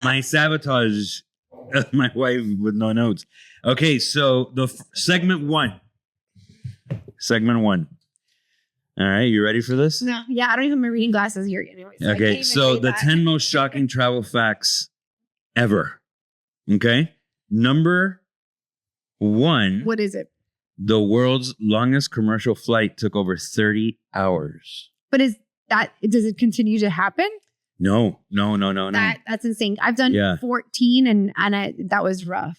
My sabotage my wife with no notes. Okay, so the segment one. Segment one. All right, you ready for this? No, yeah, I don't even have my reading glasses here anyway. So okay, so the 10 most shocking travel facts ever. Okay, number one. What is it? The world's longest commercial flight took over 30 hours. But does it continue to happen? No. That's insane. I've done 14 and that was rough.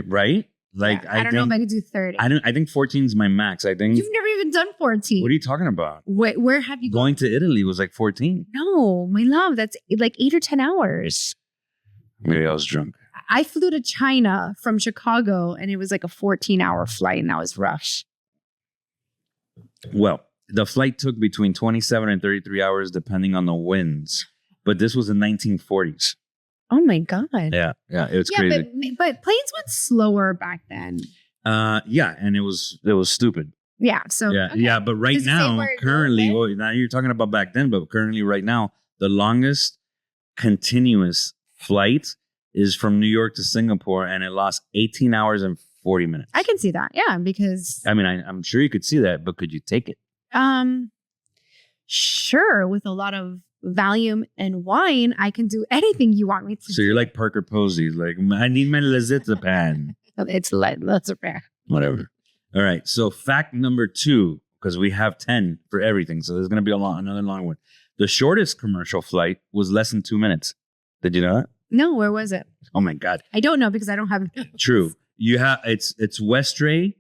Right? Like I don't know if I could do 30. I think 14 is my max. I think you've never even done 14. What are you talking about? Where have you going to Italy was like 14. No, my love, that's like 8 or 10 hours. Maybe I was drunk. I flew to China from Chicago and it was like a 14-hour flight and that was rough. Well, the flight took between 27 and 33 hours depending on the winds. But this was in 1940s. Oh my God. Yeah, it was crazy. But planes went slower back then. Yeah, and it was stupid. Yeah. So yeah, but right now, currently, now you're talking about back then, but currently, right now, the longest continuous flight is from New York to Singapore, and it lost 18 hours and 40 minutes. I can see that. Yeah, because I mean, I'm sure you could see that, but could you take it? Sure. With a lot of Valium and wine, I can do anything you want me to. So you're like Parker Posey, like I need my Lizetapan. It's Lizetapan. Whatever. All right. So fact number 2, because we have 10 for everything, so there's gonna be another long one. The shortest commercial flight was less than 2 minutes. Did you know that? No. Where was it? Oh my God. I don't know because I don't have. True. You have it's Westray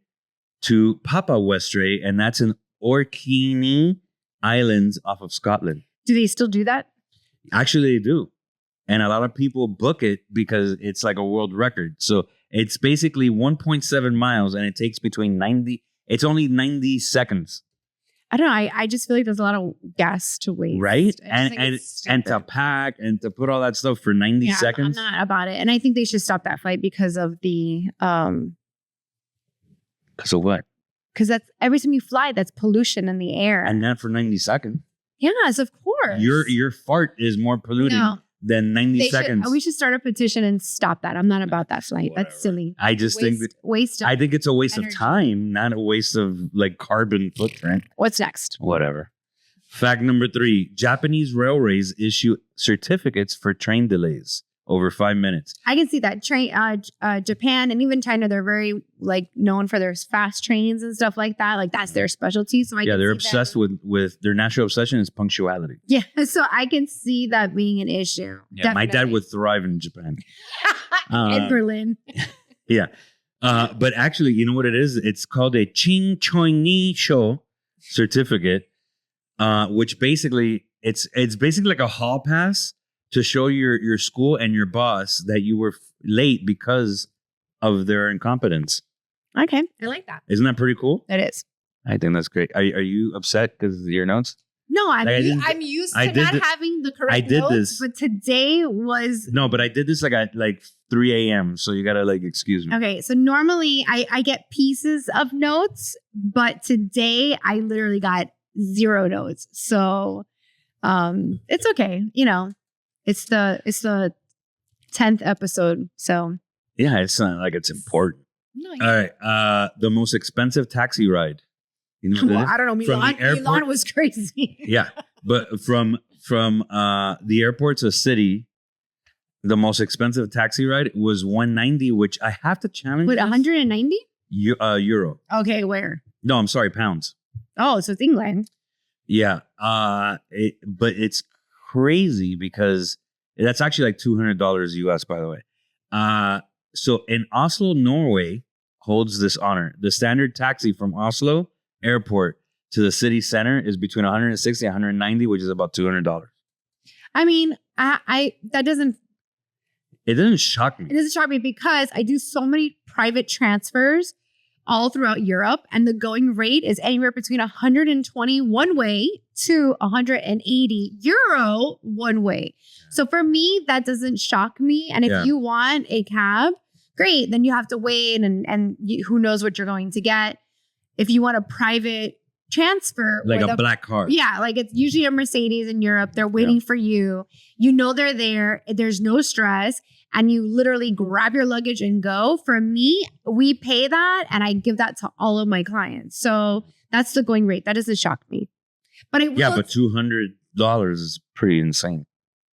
to Papa Westray, and that's in Orkney Islands off of Scotland. Do they still do that? Actually, they do. And a lot of people book it because it's like a world record. So it's basically 1.7 miles and it takes it's only 90 seconds. I don't know. I just feel like there's a lot of gas to waste. Right? And to pack and to put all that stuff for 90 seconds. I'm not about it. And I think they should stop that flight because of the... Because of what? Because that's every time you fly, that's pollution in the air. And not for 90 seconds. Yes, of course. Your fart is more polluting than 90 seconds. We should start a petition and stop that. I'm not about that flight. Whatever. That's silly. I just think I think it's a waste of time, not a waste of like carbon footprint. What's next? Whatever. Fact number 3: Japanese railways issue certificates for train delays over 5 minutes. I can see that. Japan and even China, they're very like known for their fast trains and stuff like that. Like that's their specialty. So they're obsessed with their national obsession is punctuality. Yeah, so I can see that being an issue. Yeah, definitely. my dad would thrive in Japan. In Berlin. Yeah, but actually, you know what it is? It's called a Chinchonisho certificate, which basically it's basically like a hall pass to show your school and your boss that you were late because of their incompetence. Okay. I like that. Isn't that pretty cool? It is. I think that's great. Are you upset because of your notes? No, I'm used to not having the correct notes, but today was... No, but I did this at 3 a.m., so you got to excuse me. Okay, so normally I get pieces of notes, but today I literally got 0 notes. So it's okay. It's the 10th episode, so yeah, it's not like it's important. No, all right, the most expensive taxi ride. You know I don't know. Milan was crazy. Yeah, but from the airport to the city, the most expensive taxi ride was $190, which I have to challenge. Wait, 190? Euro. Okay, where? No, I'm sorry, pounds. Oh, so it's England. Yeah, but it's crazy because that's actually like $200 US, by the way. So in Oslo, Norway holds this honor. The standard taxi from Oslo airport to the city center is between 160 and 190, which is about $200. I mean, that doesn't... It doesn't shock me. It doesn't shock me because I do so many private transfers all throughout Europe, and the going rate is anywhere between 120 one way to 180 euro one way. So for me, that doesn't shock me. And if you want a cab, great. Then you have to wait and who knows what you're going to get. If you want a private transfer. Like a black car. Yeah, like it's usually a Mercedes in Europe. They're waiting for you. You know they're there. There's no stress. And you literally grab your luggage and go. For me, we pay that and I give that to all of my clients. So that's the going rate. That doesn't shock me. But it will, yeah, but $200 is pretty insane.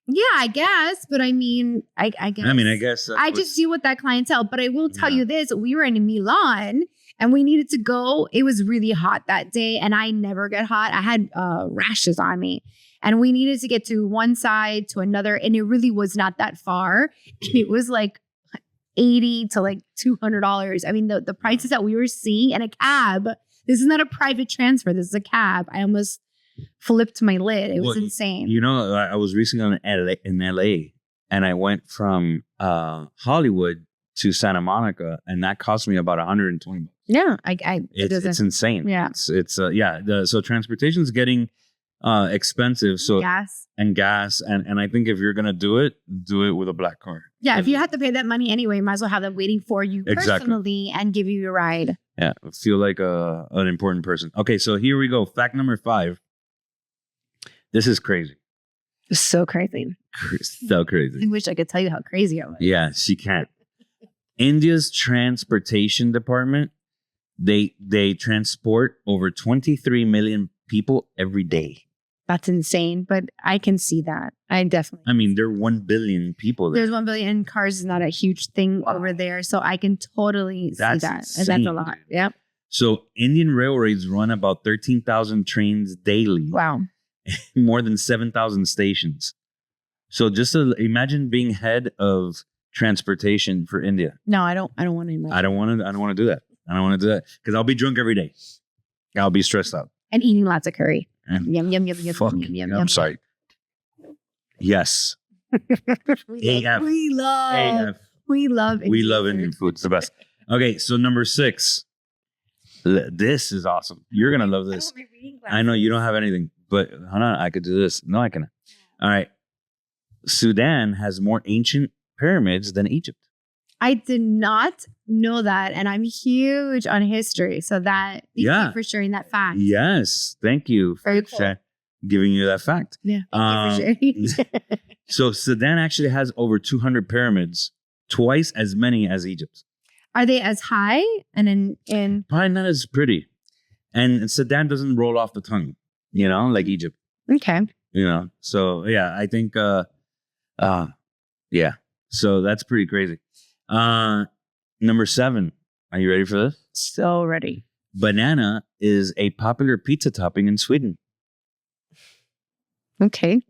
Yeah, I guess. But I mean, I guess. I mean, I guess. I just deal with that clientele. But I will tell you this. We were in Milan and we needed to go. It was really hot that day. And I never get hot. I had rashes on me. And we needed to get to one side to another. And it really was not that far. It was like $80 to like $200. I mean, the prices that we were seeing in a cab. This is not a private transfer. This is a cab. I almost flipped my lid. It was insane. You know, I was recently in LA and I went from Hollywood to Santa Monica and that cost me about $120. Yeah, it's insane. Yeah, so transportation is getting expensive. So gas and I think if you're gonna do it with a black car. Yeah, if you have to pay that money anyway, you might as well have them waiting for you personally and give you a ride. Yeah, feel like an important person. Okay, so here we go. Fact number 5. This is crazy. So crazy. So crazy. I wish I could tell you how crazy I was. Yeah, she can't. India's transportation department, they transport over 23 million people every day. That's insane, but I can see that. I mean, there are 1 billion people there. There's 1 billion, and cars is not a huge thing over there, so I can totally see that. Insane. And that's a lot. Yep. So Indian railways run about 13,000 trains daily. Wow. More than 7,000 stations. So just to imagine being head of transportation for India. No, I don't want to imagine. I don't want to do that. I don't want to do that because I'll be drunk every day. I'll be stressed out. And eating lots of curry. And yum, yum, yum, yum, fuck, yum, yum, I'm yum. sorry. Yes. We love Indian food. It's the best. Okay, so number 6. This is awesome. You're going to love this. I know you don't have anything, but hold on, I could do this. No, I cannot. All right. Sudan has more ancient pyramids than Egypt. I did not know that, and I'm huge on history. So thank you for sharing that fact. Yes, thank you for giving you that fact. Yeah, thank you for sharing. So Sudan actually has over 200 pyramids, twice as many as Egypt. Are they as high and in? Probably not as pretty, and Sudan doesn't roll off the tongue, like Egypt. Okay. So yeah, I think, yeah. So that's pretty crazy. Number 7. Are you ready for this? So ready. Banana is a popular pizza topping in Sweden. Okay.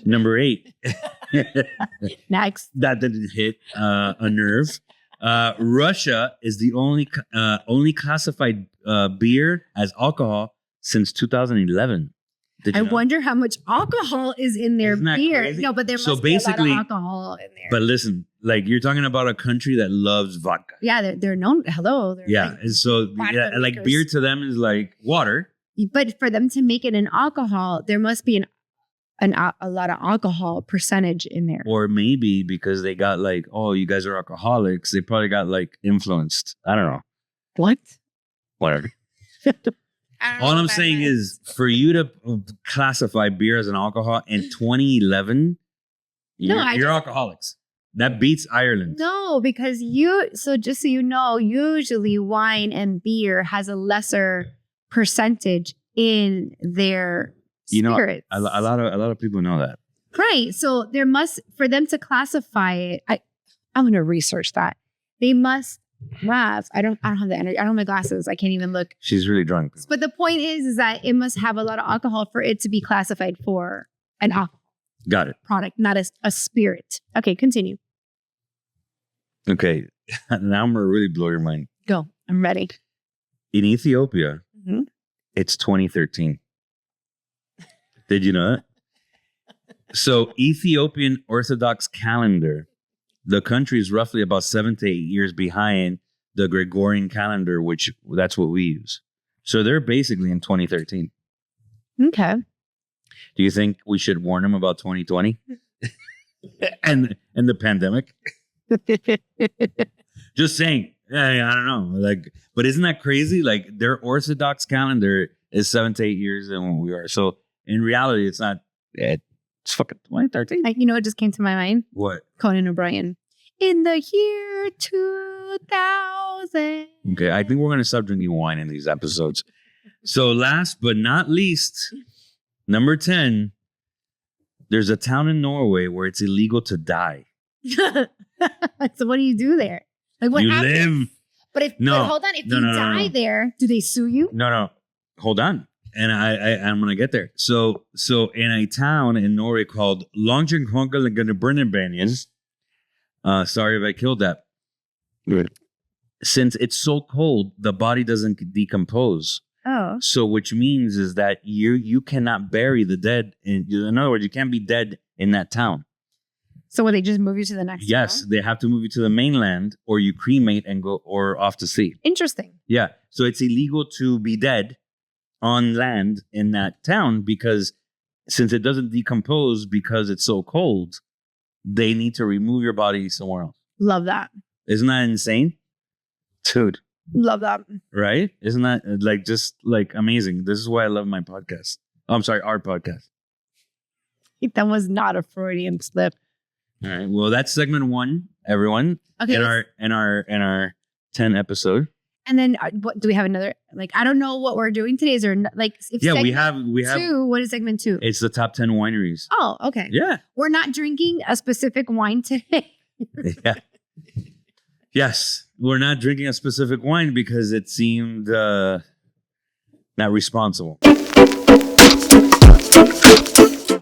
Number 8. Next. That didn't hit a nerve. Russia is the only classified beer as alcohol since 2011. I wonder how much alcohol is in their beer. Crazy? No, but there must be a lot of alcohol in there. But listen, like you're talking about a country that loves vodka. Yeah, they're known. Hello. Yeah, and so like beer to them is like water. But for them to make it an alcohol, there must be a lot of alcohol percentage in there. Or maybe because they got like, oh, you guys are alcoholics. They probably got like influenced. I don't know. What? Whatever. All I'm saying is for you to classify beer as an alcohol in 2011, you're alcoholics. That beats Ireland. No, because just so you know, usually wine and beer has a lesser percentage in their spirits. A lot of people know that. Right. So for them to classify it, I'm going to research that. They must have, I don't have the energy. I don't have my glasses. I can't even look. She's really drunk. But the point is that it must have a lot of alcohol for it to be classified for an alcohol. Got it. Product, not a spirit. Okay, continue. Okay. Now I'm going to really blow your mind. Go. I'm ready. In Ethiopia, it's 2013. Did you know that? So Ethiopian Orthodox calendar, the country is roughly about 7 to 8 years behind the Gregorian calendar, which that's what we use. So they're basically in 2013. Okay. Do you think we should warn them about 2020 and the pandemic? Just saying. Yeah, I don't know. Like, but isn't that crazy? Like, their Orthodox calendar is 7 to 8 years than what we are. So in reality, it's not. It's fucking 2013. You know what just came to my mind? What? Conan O'Brien. In the year 2000. Okay, I think we're gonna stop drinking wine in these episodes. So last but not least, number 10. There's a town in Norway where it's illegal to die. So what do you do there? Like what You happens? live. But hold on, if you die there, do they sue you? No. Hold on. And I'm gonna get there. So in a town in Norway called Longyearbyen, sorry if I killed that. Good. Since it's so cold, the body doesn't decompose. Oh. So which means is that you cannot bury the dead. In other words, you can't be dead in that town. So will they just move you to the next Yes, town? they have to move you to the mainland, or you cremate and go or off to sea. Interesting. Yeah. So it's illegal to be dead on land in that town because since it doesn't decompose because it's so cold, they need to remove your body somewhere else. Love that. Isn't that insane? Dude, Love that. right? Isn't that just amazing? This is why I love my podcast. Oh, I'm sorry, our podcast. That was not a Freudian slip. All right. Well, that's segment 1, everyone. Okay. In our 10 episode. And then what do we have another? Like, I don't know what we're doing today. Is there like if Yeah, we segment have 2? What is segment 2? it's the top 10 wineries. Oh, okay. Yeah. We're not drinking a specific wine today. Yeah. Yes. We're not drinking a specific wine because it seemed not responsible.